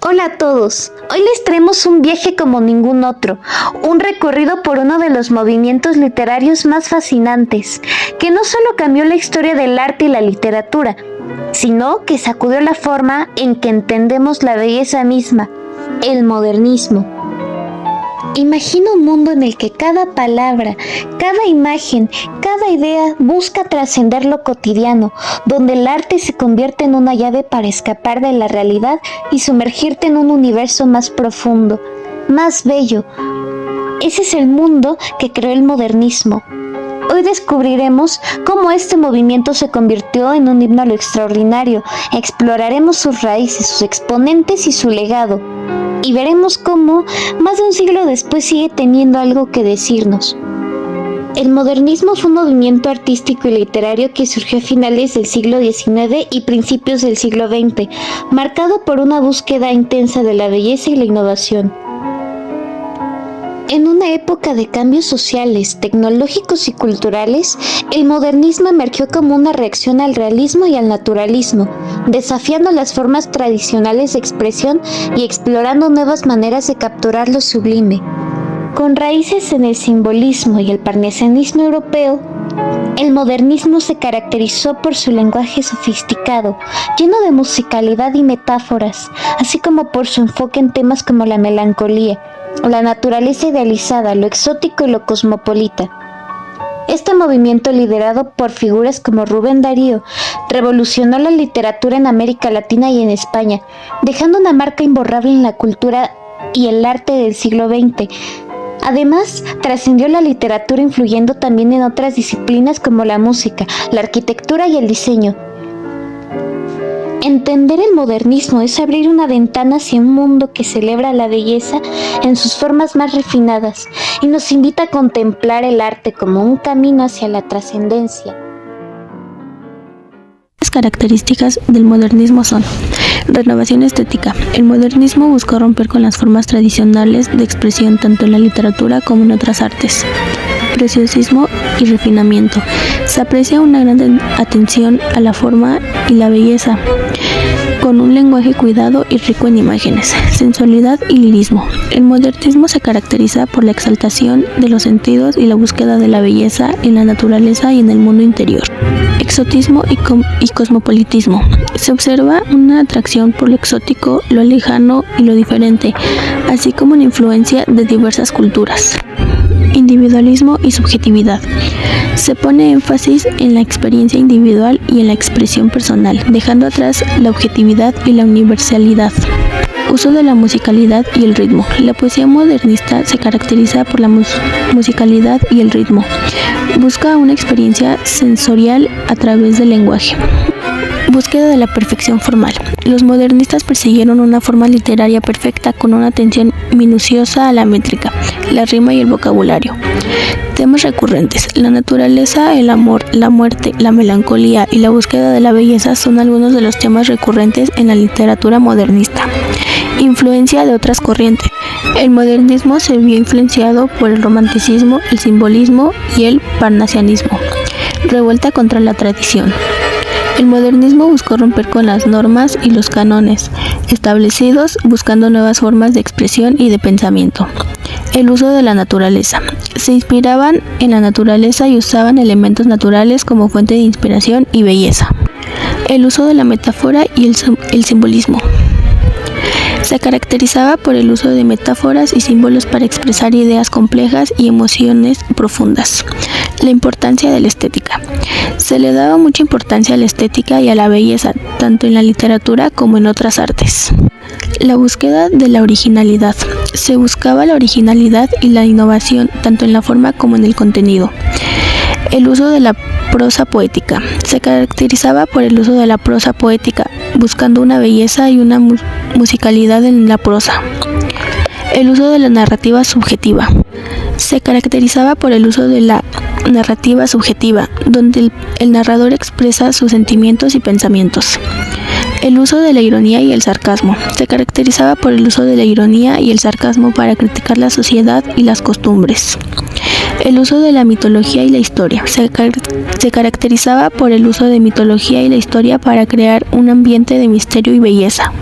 Hola a todos, hoy les traemos un viaje como ningún otro, un recorrido por uno de los movimientos literarios más fascinantes, que no solo cambió la historia del arte y la literatura, sino que sacudió la forma en que entendemos la belleza misma, el modernismo. Imagina un mundo en el que cada palabra, cada imagen, cada idea busca trascender lo cotidiano, donde el arte se convierte en una llave para escapar de la realidad y sumergirte en un universo más profundo, más bello. Ese es el mundo que creó el modernismo. Hoy descubriremos cómo este movimiento se convirtió en un himno a lo extraordinario, exploraremos sus raíces, sus exponentes y su legado. Y veremos cómo, más de un siglo después, sigue teniendo algo que decirnos. El modernismo fue un movimiento artístico y literario que surgió a finales del siglo XIX y principios del siglo XX, marcado por una búsqueda intensa de la belleza y la innovación. En una época de cambios sociales, tecnológicos y culturales, el modernismo emergió como una reacción al realismo y al naturalismo, desafiando las formas tradicionales de expresión y explorando nuevas maneras de capturar lo sublime. Con raíces en el simbolismo y el parnasianismo europeo, el modernismo se caracterizó por su lenguaje sofisticado, lleno de musicalidad y metáforas, así como por su enfoque en temas como la melancolía, la naturaleza idealizada, lo exótico y lo cosmopolita. Este movimiento, liderado por figuras como Rubén Darío, revolucionó la literatura en América Latina y en España, dejando una marca imborrable en la cultura y el arte del siglo XX. Además, trascendió la literatura influyendo también en otras disciplinas como la música, la arquitectura y el diseño. Entender el modernismo es abrir una ventana hacia un mundo que celebra la belleza en sus formas más refinadas y nos invita a contemplar el arte como un camino hacia la trascendencia. Las características del modernismo son: renovación estética. El modernismo buscó romper con las formas tradicionales de expresión tanto en la literatura como en otras artes. Preciosismo y refinamiento. Se aprecia una gran atención a la forma y la belleza, con un lenguaje cuidado y rico en imágenes. Sensualidad y lirismo. El modernismo se caracteriza por la exaltación de los sentidos y la búsqueda de la belleza en la naturaleza y en el mundo interior. Exotismo y cosmopolitismo. Se observa una atracción por lo exótico, lo lejano y lo diferente, así como una influencia de diversas culturas. Individualismo y subjetividad. Se pone énfasis en la experiencia individual y en la expresión personal, dejando atrás la objetividad y la universalidad. Uso de la musicalidad y el ritmo. La poesía modernista se caracteriza por la musicalidad y el ritmo. Busca una experiencia sensorial a través del lenguaje. Búsqueda de la perfección formal. Los modernistas persiguieron una forma literaria perfecta con una atención minuciosa a la métrica, la rima y el vocabulario. Temas recurrentes. La naturaleza, el amor, la muerte, la melancolía y la búsqueda de la belleza son algunos de los temas recurrentes en la literatura modernista. Influencia de otras corrientes. El modernismo se vio influenciado por el romanticismo, el simbolismo y el parnasianismo. Revuelta contra la tradición. El modernismo buscó romper con las normas y los cánones establecidos, buscando nuevas formas de expresión y de pensamiento. El uso de la naturaleza. Se inspiraban en la naturaleza y usaban elementos naturales como fuente de inspiración y belleza. El uso de la metáfora y el simbolismo. Se caracterizaba por el uso de metáforas y símbolos para expresar ideas complejas y emociones profundas. La importancia de la estética. Se le daba mucha importancia a la estética y a la belleza, tanto en la literatura como en otras artes. La búsqueda de la originalidad. Se buscaba la originalidad y la innovación, tanto en la forma como en el contenido. El uso de la prosa poética. Se caracterizaba por el uso de la prosa poética, buscando una belleza y una musicalidad en la prosa. El uso de la narrativa subjetiva. Se caracterizaba por el uso de la narrativa subjetiva, donde el narrador expresa sus sentimientos y pensamientos. El uso de la ironía y el sarcasmo. Se caracterizaba por el uso de la ironía y el sarcasmo para criticar la sociedad y las costumbres. El uso de la mitología y la historia. Se caracterizaba por el uso de mitología y la historia para crear un ambiente de misterio y belleza.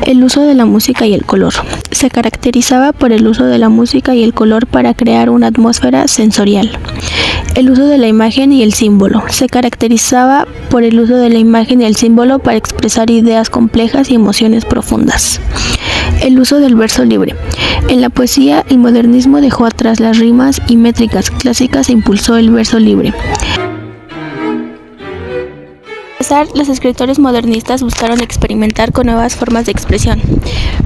El uso de la música y el color. Se caracterizaba por el uso de la música y el color para crear una atmósfera sensorial. El uso de la imagen y el símbolo. Se caracterizaba por el uso de la imagen y el símbolo para expresar ideas complejas y emociones profundas. El uso del verso libre. En la poesía, el modernismo dejó atrás las rimas y métricas clásicas e impulsó el verso libre. Los escritores modernistas buscaron experimentar con nuevas formas de expresión,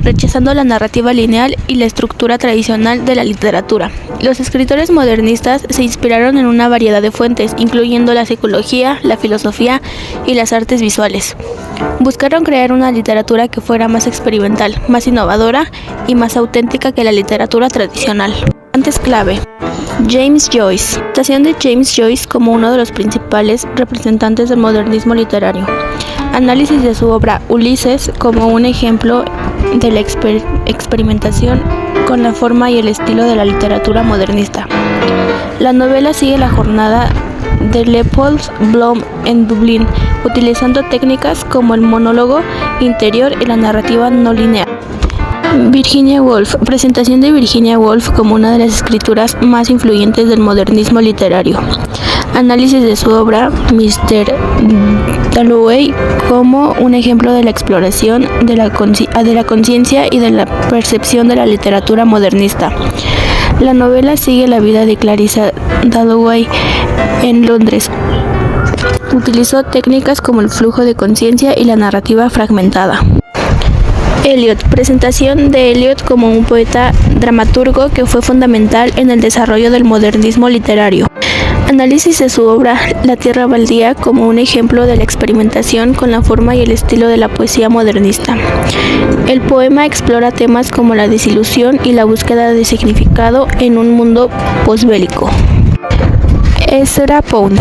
rechazando la narrativa lineal y la estructura tradicional de la literatura. Los escritores modernistas se inspiraron en una variedad de fuentes, incluyendo la psicología, la filosofía y las artes visuales. Buscaron crear una literatura que fuera más experimental, más innovadora y más auténtica que la literatura tradicional. Antes clave. James Joyce. Citación de James Joyce como uno de los principales representantes del modernismo literario. Análisis de su obra Ulises como un ejemplo de la experimentación con la forma y el estilo de la literatura modernista. La novela sigue la jornada de Leopold Bloom en Dublín, utilizando técnicas como el monólogo interior y la narrativa no lineal. Virginia Woolf. Presentación de Virginia Woolf como una de las escritoras más influyentes del modernismo literario. Análisis de su obra Mr. Dalloway como un ejemplo de la exploración de la conciencia y de la percepción de la literatura modernista. La novela sigue la vida de Clarissa Dalloway en Londres. Utilizó técnicas como el flujo de conciencia y la narrativa fragmentada. Eliot. Presentación de Eliot como un poeta dramaturgo que fue fundamental en el desarrollo del modernismo literario. Análisis de su obra La Tierra Baldía como un ejemplo de la experimentación con la forma y el estilo de la poesía modernista. El poema explora temas como la desilusión y la búsqueda de significado en un mundo posbélico. Ezra Pound.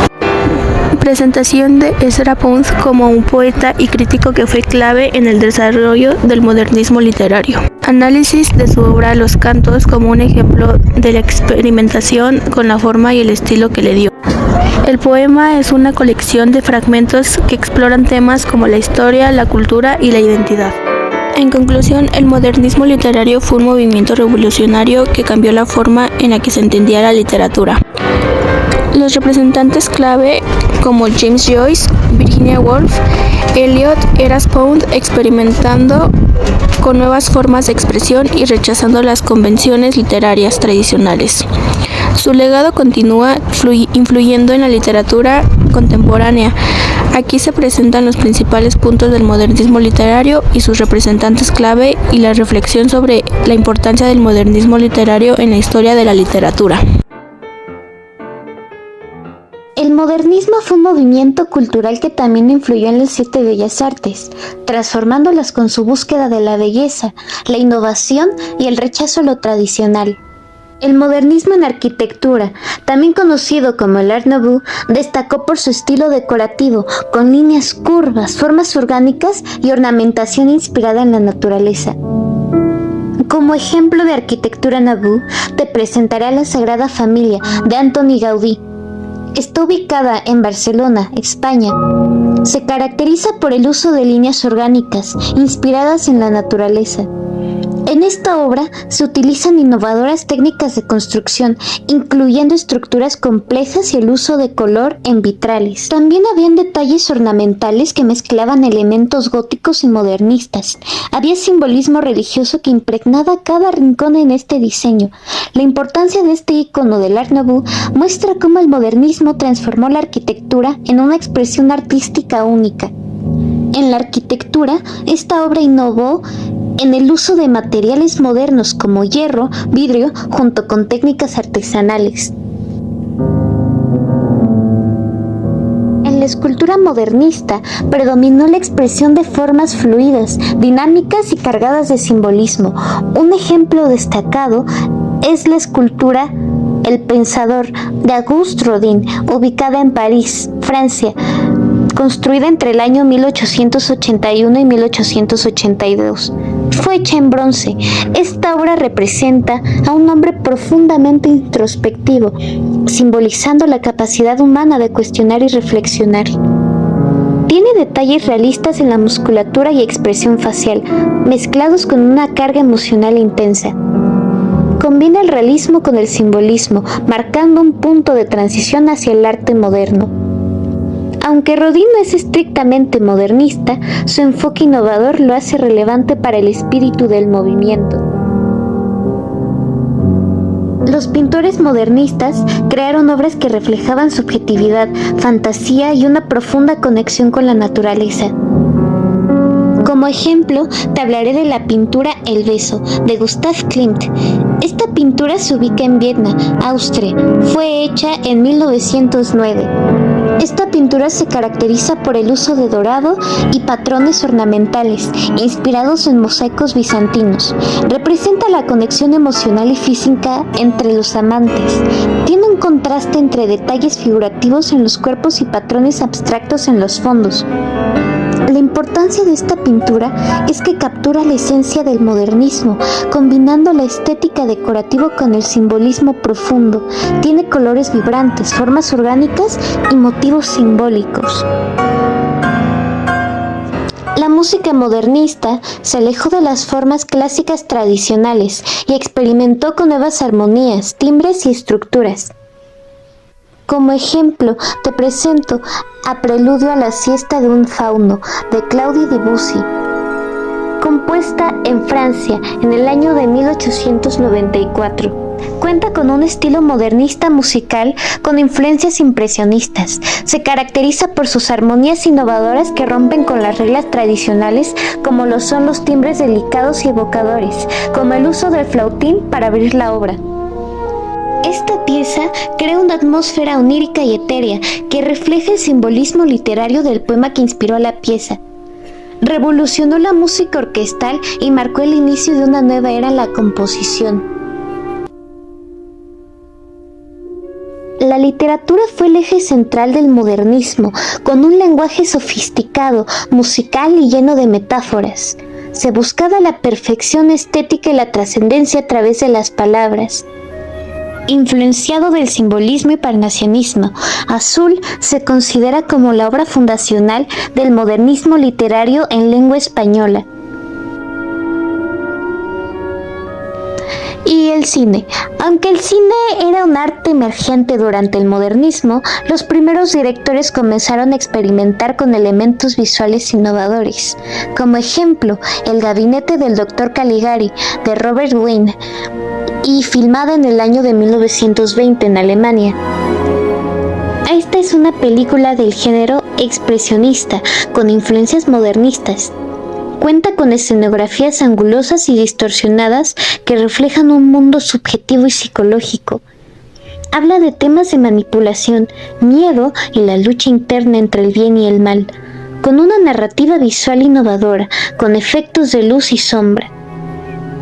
Presentación de Ezra Pound como un poeta y crítico que fue clave en el desarrollo del modernismo literario. Análisis de su obra Los Cantos como un ejemplo de la experimentación con la forma y el estilo que le dio. El poema es una colección de fragmentos que exploran temas como la historia, la cultura y la identidad. En conclusión, el modernismo literario fue un movimiento revolucionario que cambió la forma en la que se entendía la literatura. Los representantes clave como James Joyce, Virginia Woolf, Eliot, Ezra Pound experimentando con nuevas formas de expresión y rechazando las convenciones literarias tradicionales. Su legado continúa influyendo en la literatura contemporánea. Aquí se presentan los principales puntos del modernismo literario y sus representantes clave y la reflexión sobre la importancia del modernismo literario en la historia de la literatura. El modernismo fue un movimiento cultural que también influyó en las 7 bellas artes, transformándolas con su búsqueda de la belleza, la innovación y el rechazo a lo tradicional. El modernismo en arquitectura, también conocido como el Art Nouveau, destacó por su estilo decorativo, con líneas curvas, formas orgánicas y ornamentación inspirada en la naturaleza. Como ejemplo de arquitectura Nouveau, te presentaré la Sagrada Familia de Antoni Gaudí. Está ubicada en Barcelona, España. Se caracteriza por el uso de líneas orgánicas, inspiradas en la naturaleza. En esta obra se utilizan innovadoras técnicas de construcción, incluyendo estructuras complejas y el uso de color en vitrales. También habían detalles ornamentales que mezclaban elementos góticos y modernistas. Había simbolismo religioso que impregnaba cada rincón en este diseño. La importancia de este icono del Art Nouveau muestra cómo el modernismo transformó la arquitectura en una expresión artística única. En la arquitectura, esta obra innovó en el uso de materiales modernos como hierro, vidrio, junto con técnicas artesanales. En la escultura modernista predominó la expresión de formas fluidas, dinámicas y cargadas de simbolismo. Un ejemplo destacado es la escultura El Pensador de Auguste Rodin, ubicada en París, Francia, construida entre el año 1881 y 1882. Fue hecha en bronce. Esta obra representa a un hombre profundamente introspectivo, simbolizando la capacidad humana de cuestionar y reflexionar. Tiene detalles realistas en la musculatura y expresión facial, mezclados con una carga emocional intensa. Combina el realismo con el simbolismo, marcando un punto de transición hacia el arte moderno. Aunque Rodin no es estrictamente modernista, su enfoque innovador lo hace relevante para el espíritu del movimiento. Los pintores modernistas crearon obras que reflejaban subjetividad, fantasía y una profunda conexión con la naturaleza. Como ejemplo, te hablaré de la pintura El beso, de Gustav Klimt. Esta pintura se ubica en Viena, Austria. Fue hecha en 1909. Esta pintura se caracteriza por el uso de dorado y patrones ornamentales, inspirados en mosaicos bizantinos. Representa la conexión emocional y física entre los amantes. Tiene un contraste entre detalles figurativos en los cuerpos y patrones abstractos en los fondos. La importancia de esta pintura es que captura la esencia del modernismo, combinando la estética decorativa con el simbolismo profundo. Tiene colores vibrantes, formas orgánicas y motivos simbólicos. La música modernista se alejó de las formas clásicas tradicionales y experimentó con nuevas armonías, timbres y estructuras. Como ejemplo, te presento a Preludio a la siesta de un fauno, de Claude Debussy, compuesta en Francia en el año de 1894. Cuenta con un estilo modernista musical con influencias impresionistas. Se caracteriza por sus armonías innovadoras que rompen con las reglas tradicionales, como lo son los timbres delicados y evocadores, como el uso del flautín para abrir la obra. Esta pieza crea una atmósfera onírica y etérea que refleja el simbolismo literario del poema que inspiró la pieza. Revolucionó la música orquestal y marcó el inicio de una nueva era en la composición. La literatura fue el eje central del modernismo, con un lenguaje sofisticado, musical y lleno de metáforas. Se buscaba la perfección estética y la trascendencia a través de las palabras. Influenciado del simbolismo y parnasianismo, Azul se considera como la obra fundacional del modernismo literario en lengua española. Y el cine. Aunque el cine era un arte emergente durante el modernismo, los primeros directores comenzaron a experimentar con elementos visuales innovadores. Como ejemplo, El gabinete del Dr. Caligari, de Robert Wiene, y filmada en el año de 1920 en Alemania. Esta es una película del género expresionista, con influencias modernistas. Cuenta con escenografías angulosas y distorsionadas que reflejan un mundo subjetivo y psicológico. Habla de temas de manipulación, miedo y la lucha interna entre el bien y el mal, con una narrativa visual innovadora, con efectos de luz y sombra.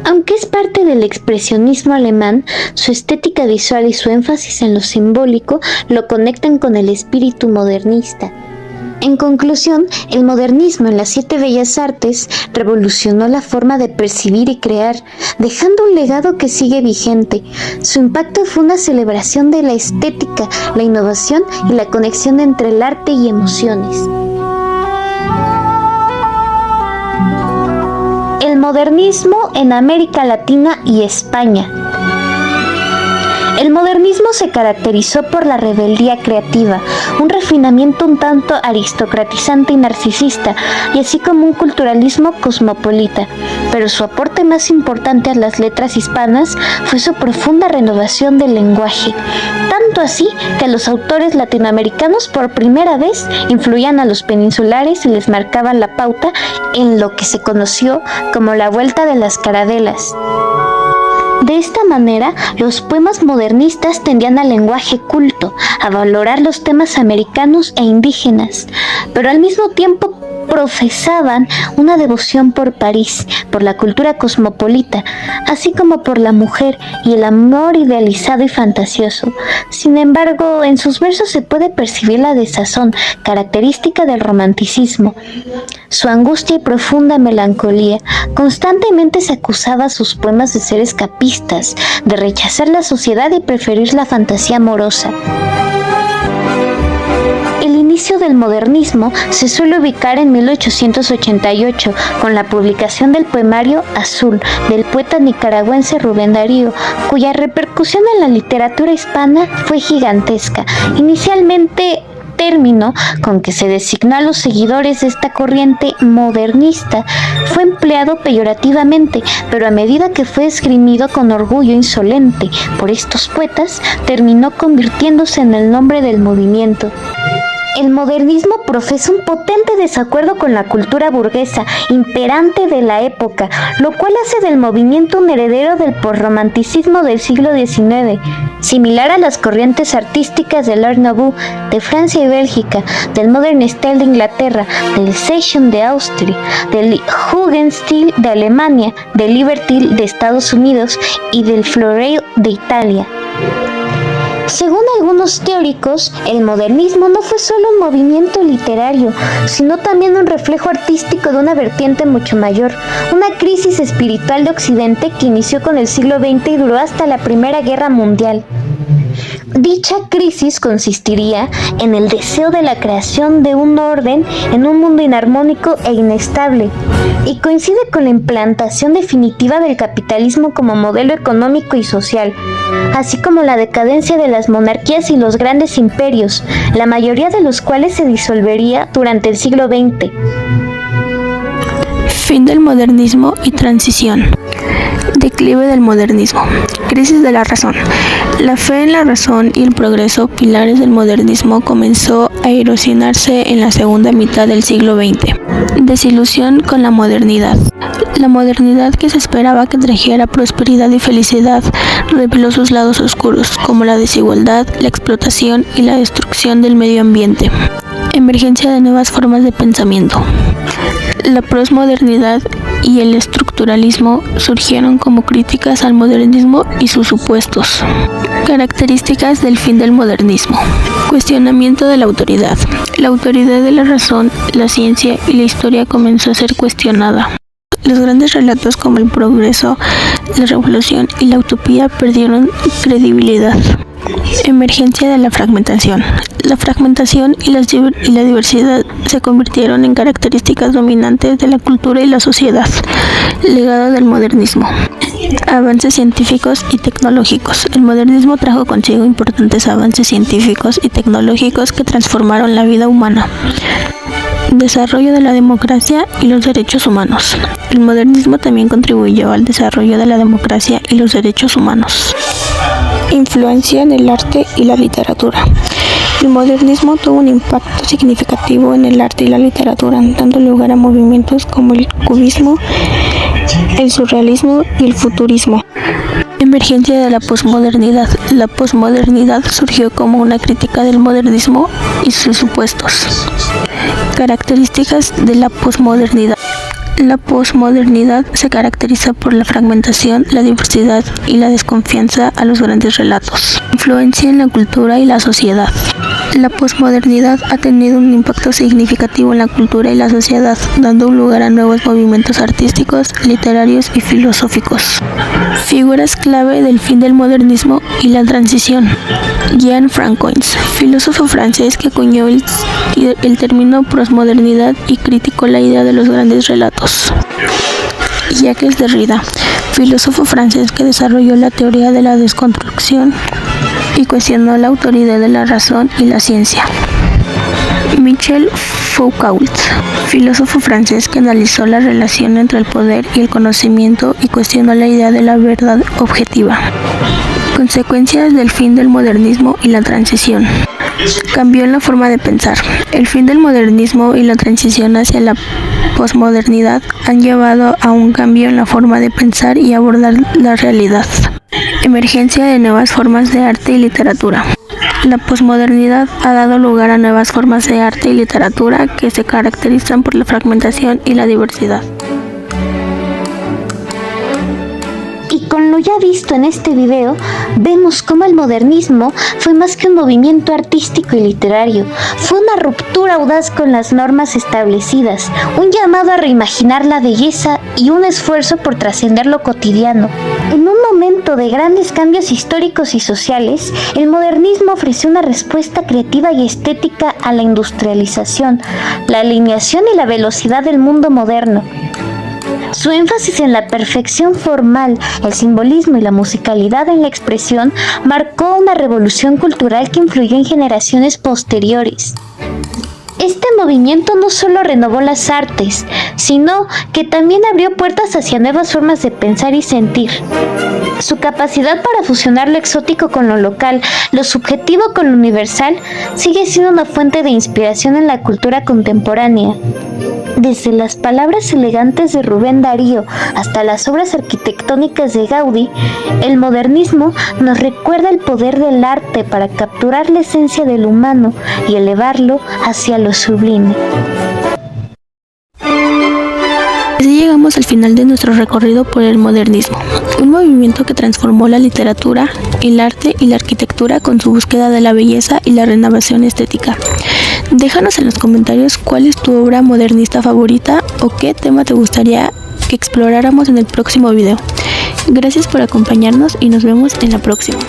Aunque es parte del expresionismo alemán, su estética visual y su énfasis en lo simbólico lo conectan con el espíritu modernista. En conclusión, el modernismo en las 7 bellas artes revolucionó la forma de percibir y crear, dejando un legado que sigue vigente. Su impacto fue una celebración de la estética, la innovación y la conexión entre el arte y emociones. El modernismo en América Latina y España. El modernismo se caracterizó por la rebeldía creativa, un refinamiento un tanto aristocratizante y narcisista, y así como un culturalismo cosmopolita. Pero su aporte más importante a las letras hispanas fue su profunda renovación del lenguaje, tanto así que los autores latinoamericanos por primera vez influían a los peninsulares y les marcaban la pauta en lo que se conoció como la vuelta de las carabelas. De esta manera, los poemas modernistas tendían al lenguaje culto, a valorar los temas americanos e indígenas, pero al mismo tiempo profesaban una devoción por París, por la cultura cosmopolita, así como por la mujer y el amor idealizado y fantasioso. Sin embargo, en sus versos se puede percibir la desazón, característica del romanticismo, su angustia y profunda melancolía. Constantemente se acusaba a sus poemas de ser escapistas, de rechazar la sociedad y preferir la fantasía amorosa. El inicio del modernismo se suele ubicar en 1888 con la publicación del poemario Azul del poeta nicaragüense Rubén Darío, cuya repercusión en la literatura hispana fue gigantesca. Inicialmente, término con que se designó a los seguidores de esta corriente modernista fue empleado peyorativamente, pero a medida que fue esgrimido con orgullo insolente por estos poetas, terminó convirtiéndose en el nombre del movimiento. El modernismo profesa un potente desacuerdo con la cultura burguesa imperante de la época, lo cual hace del movimiento un heredero del posromanticismo del siglo XIX, similar a las corrientes artísticas del Art Nouveau de Francia y Bélgica, del Modern Style de Inglaterra, del Session de Austria, del Jugendstil de Alemania, del Liberty de Estados Unidos y del Florale de Italia. Según algunos teóricos, el modernismo no fue solo un movimiento literario, sino también un reflejo artístico de una vertiente mucho mayor, una crisis espiritual de Occidente que inició con el siglo XX y duró hasta la Primera Guerra Mundial. Dicha crisis consistiría en el deseo de la creación de un orden en un mundo inarmónico e inestable, y coincide con la implantación definitiva del capitalismo como modelo económico y social, así como la decadencia de las monarquías y los grandes imperios, la mayoría de los cuales se disolvería durante el siglo XX. Fin del modernismo y transición. Declive del modernismo. Crisis de la razón. La fe en la razón y el progreso, pilares del modernismo, comenzó a erosionarse en la segunda mitad del siglo XX. Desilusión con la modernidad. La modernidad que se esperaba que trajera prosperidad y felicidad reveló sus lados oscuros, como la desigualdad, la explotación y la destrucción del medio ambiente. Emergencia de nuevas formas de pensamiento. La posmodernidad y el estructuralismo surgieron como críticas al modernismo y sus supuestos. Características del fin del modernismo. Cuestionamiento de la autoridad. La autoridad de la razón, la ciencia y la historia comenzó a ser cuestionada. Los grandes relatos como el progreso, la revolución y la utopía perdieron credibilidad. Emergencia de la fragmentación. La fragmentación y la diversidad se convirtieron en características dominantes de la cultura y la sociedad. Legado del modernismo. Avances científicos y tecnológicos. El modernismo trajo consigo importantes avances científicos y tecnológicos que transformaron la vida humana. Desarrollo de la democracia y los derechos humanos. El modernismo también contribuyó al desarrollo de la democracia y los derechos humanos. Influencia en el arte y la literatura. El modernismo tuvo un impacto significativo en el arte y la literatura, dando lugar a movimientos como el cubismo, el surrealismo y el futurismo. Emergencia de la posmodernidad. La posmodernidad surgió como una crítica del modernismo y sus supuestos. Características de la posmodernidad. La posmodernidad se caracteriza por la fragmentación, la diversidad y la desconfianza a los grandes relatos. Influencia en la cultura y la sociedad. La posmodernidad ha tenido un impacto significativo en la cultura y la sociedad, dando lugar a nuevos movimientos artísticos, literarios y filosóficos. Figuras clave del fin del modernismo y la transición. Jean Francois, filósofo francés que acuñó el término posmodernidad y criticó la idea de los grandes relatos. Jacques Derrida, filósofo francés que desarrolló la teoría de la desconstrucción y cuestionó la autoridad de la razón y la ciencia. Michel Foucault, filósofo francés que analizó la relación entre el poder y el conocimiento y cuestionó la idea de la verdad objetiva. Consecuencias del fin del modernismo y la transición. Cambió en la forma de pensar. El fin del modernismo y la transición hacia la posmodernidad han llevado a un cambio en la forma de pensar y abordar la realidad. Emergencia de nuevas formas de arte y literatura. La posmodernidad ha dado lugar a nuevas formas de arte y literatura que se caracterizan por la fragmentación y la diversidad. Y con lo ya visto en este video, vemos cómo el modernismo fue más que un movimiento artístico y literario. Fue una ruptura audaz con las normas establecidas, un llamado a reimaginar la belleza y un esfuerzo por trascender lo cotidiano. En un momento de grandes cambios históricos y sociales, el modernismo ofreció una respuesta creativa y estética a la industrialización, la alineación y la velocidad del mundo moderno. Su énfasis en la perfección formal, el simbolismo y la musicalidad en la expresión marcó una revolución cultural que influyó en generaciones posteriores. Este movimiento no solo renovó las artes, sino que también abrió puertas hacia nuevas formas de pensar y sentir. Su capacidad para fusionar lo exótico con lo local, lo subjetivo con lo universal, sigue siendo una fuente de inspiración en la cultura contemporánea. Desde las palabras elegantes de Rubén Darío hasta las obras arquitectónicas de Gaudí, el modernismo nos recuerda el poder del arte para capturar la esencia del humano y elevarlo hacia lo sublime. Así llegamos al final de nuestro recorrido por el modernismo, un movimiento que transformó la literatura, el arte y la arquitectura con su búsqueda de la belleza y la renovación estética. Déjanos en los comentarios cuál es tu obra modernista favorita o qué tema te gustaría que exploráramos en el próximo video. Gracias por acompañarnos y nos vemos en la próxima.